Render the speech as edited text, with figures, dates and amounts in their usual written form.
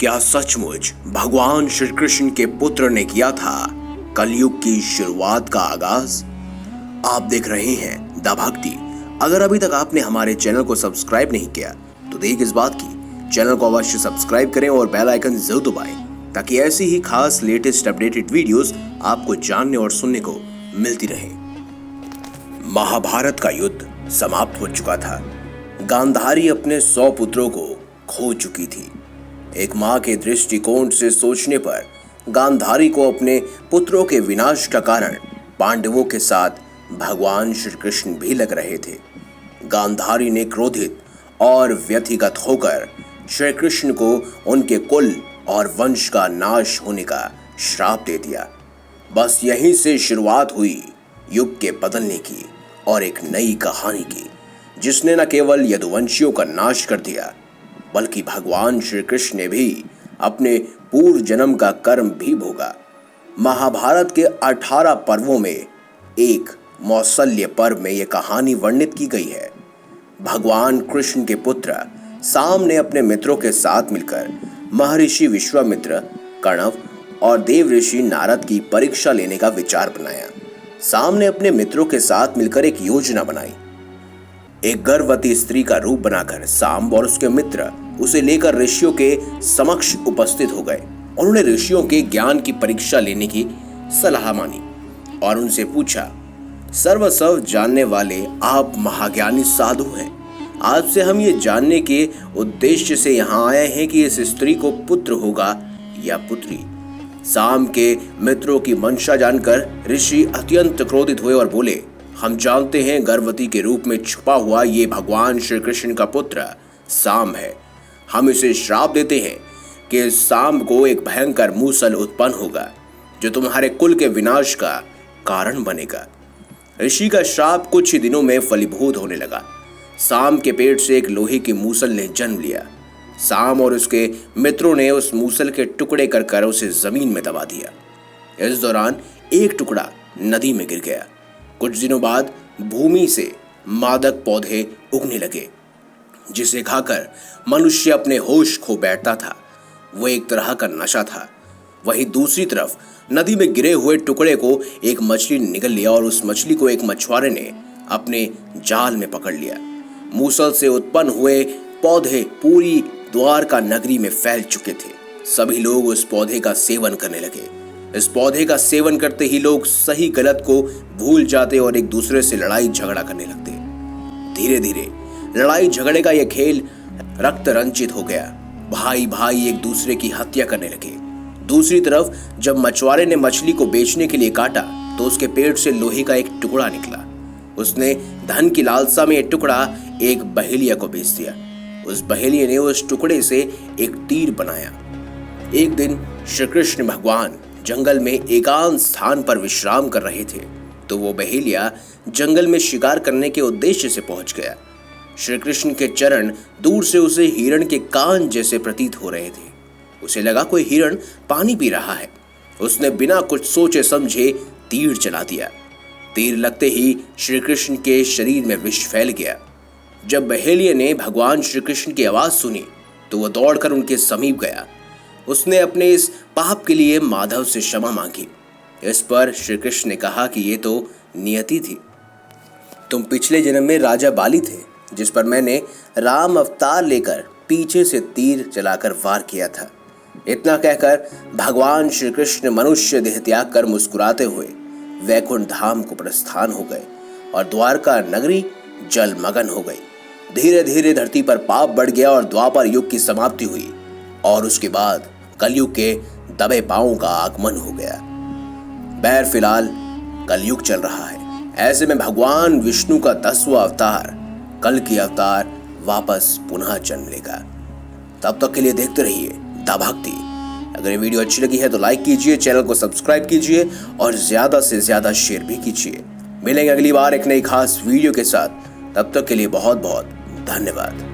क्या सचमुच भगवान श्री कृष्ण के पुत्र ने किया था कलयुग की शुरुआत का आगाज? आप देख रहे हैं द भक्ति। अगर अभी तक आपने हमारे चैनल को सब्सक्राइब नहीं किया तो देर किस बात की, चैनल को अवश्य सब्सक्राइब करें और बेल आइकन जरूर दबाएं ताकि ऐसी ही खास लेटेस्ट अपडेटेड वीडियोस आपको जानने और सुनने को मिलती रहे। महाभारत का युद्ध समाप्त हो चुका था। गांधारी अपने 100 पुत्रों को खो चुकी थी। एक मां के दृष्टिकोण से सोचने पर गांधारी को अपने पुत्रों के विनाश का कारण पांडवों के साथ भगवान श्री कृष्ण भी लग रहे थे। गांधारी ने क्रोधित और व्यथिगत होकर श्री कृष्ण को उनके कुल और वंश का नाश होने का श्राप दे दिया। बस यहीं से शुरुआत हुई युग के बदलने की और एक नई कहानी की, जिसने न केवल यदुवंशियों का नाश कर दिया बल्कि भगवान श्री कृष्ण ने भी अपने पूर्व जन्म का कर्म भी भोगा। महाभारत के 18 पर्वों में एक मौसल्य पर्व में यह कहानी वर्णित की गई है। भगवान कृष्ण के पुत्र साम ने अपने मित्रों के साथ मिलकर महर्षि विश्वामित्र, कणव और देव ऋषि नारद की परीक्षा लेने का विचार बनाया। साम ने अपने मित्रों के साथ मिलकर एक योजना बनाई। एक गर्भवती स्त्री का रूप बनाकर साम और उसके मित्र उसे लेकर ऋषियों के समक्ष उपस्थित हो गए। उन्होंने ऋषियों के ज्ञान की परीक्षा लेने की सलाह मानी और उनसे पूछा, सर्वस्व जानने वाले आप महाज्ञानी साधु हैं। आपसे हम ये जानने के उद्देश्य से यहाँ आए हैं कि इस स्त्री को पुत्र होगा या पुत्री। साम के मित्रों की मंशा जानकर ऋषि अत्यंत क्रोधित हुए और बोले, हम जानते हैं गर्भवती के रूप में छुपा हुआ ये भगवान श्री कृष्ण का पुत्र साम है। हम इसे श्राप देते हैं कि साम को एक भयंकर मूसल उत्पन्न होगा जो तुम्हारे कुल के विनाश का कारण बनेगा। ऋषि का श्राप कुछ ही दिनों में फलीभूत होने लगा। साम के पेट से एक लोहे की मूसल ने जन्म लिया। साम और उसके मित्रों ने उस मूसल के टुकड़े कर उसे जमीन में दबा दिया। इस दौरान एक टुकड़ा नदी में गिर गया। कुछ दिनों बाद भूमि से मादक पौधे उगने लगे जिसे खाकर मनुष्य अपने होश खो बैठता था। वो एक तरह का नशा था। वहीं दूसरी तरफ नदी में गिरे हुए टुकड़े को एक मछली ने निगल लिया और उस मछली को एक मछुआरे ने अपने जाल में पकड़ लिया। मूसल से उत्पन्न हुए पौधे पूरी द्वारका नगरी में फैल चुके थे। सभी लोग उस पौधे का सेवन करने लगे। इस पौधे का सेवन करते ही लोग सही गलत को भूल जाते और एक दूसरे से लड़ाई झगड़ा करने लगते। धीरे धीरे लड़ाई झगड़े का यह खेल रक्त रंजित हो गया। भाई भाई एक दूसरे की हत्या करने लगे। दूसरी तरफ जब मछुआरे ने मछली को बेचने के लिए काटा तो उसके पेट से लोहे का एक टुकड़ा निकला। उसने धन की लालसा में यह टुकड़ा एक बहेलिया को बेच दिया। उस बहेलिया ने उस टुकड़े से एक तीर बनाया। एक दिन श्री कृष्ण भगवान जंगल में एकांत स्थान पर विश्राम कर रहे थे तो वो बहेलिया जंगल में शिकार करने के उद्देश्य से पहुंच गया। श्री कृष्ण के चरण दूर से उसे हिरण के कान जैसे प्रतीत हो रहे थे। उसे लगा कोई हिरण पानी पी रहा है। उसने बिना कुछ सोचे समझे तीर चला दिया। तीर लगते ही श्री कृष्ण के शरीर में विष फैल गया। जब बहेलिया ने भगवान श्री कृष्ण की आवाज सुनी तो वह दौड़कर उनके समीप गया। उसने अपने इस पाप के लिए माधव से क्षमा मांगी। इस पर श्री कृष्ण ने कहा कि ये तो नियति थी। तुम पिछले जन्म में राजा बाली थे जिस पर मैंने राम अवतार लेकर पीछे से तीर चलाकर वार किया था। इतना कहकर भगवान श्री कृष्ण मनुष्य देह त्याग कर मुस्कुराते हुए वैकुंठ धाम को प्रस्थान हो गए और द्वारका नगरी जलमग्न हो गई। धीरे धीरे धरती पर पाप बढ़ गया और द्वापर युग की समाप्ति हुई और उसके बाद कलयुग के दबे पांवों का आगमन हो गया। बैर फिलहाल कलयुग चल रहा है। ऐसे में भगवान विष्णु का 10वां अवतार कल की अवतार वापस पुनः जन्म लेगा। तब तक के लिए देखते रहिए द भक्ति। अगर ये वीडियो अच्छी लगी है तो लाइक कीजिए, चैनल को सब्सक्राइब कीजिए और ज्यादा से ज्यादा शेयर भी कीजिए। मिलेंगे अगली बार एक नई खास वीडियो के साथ। तब तक के लिए बहुत बहुत धन्यवाद।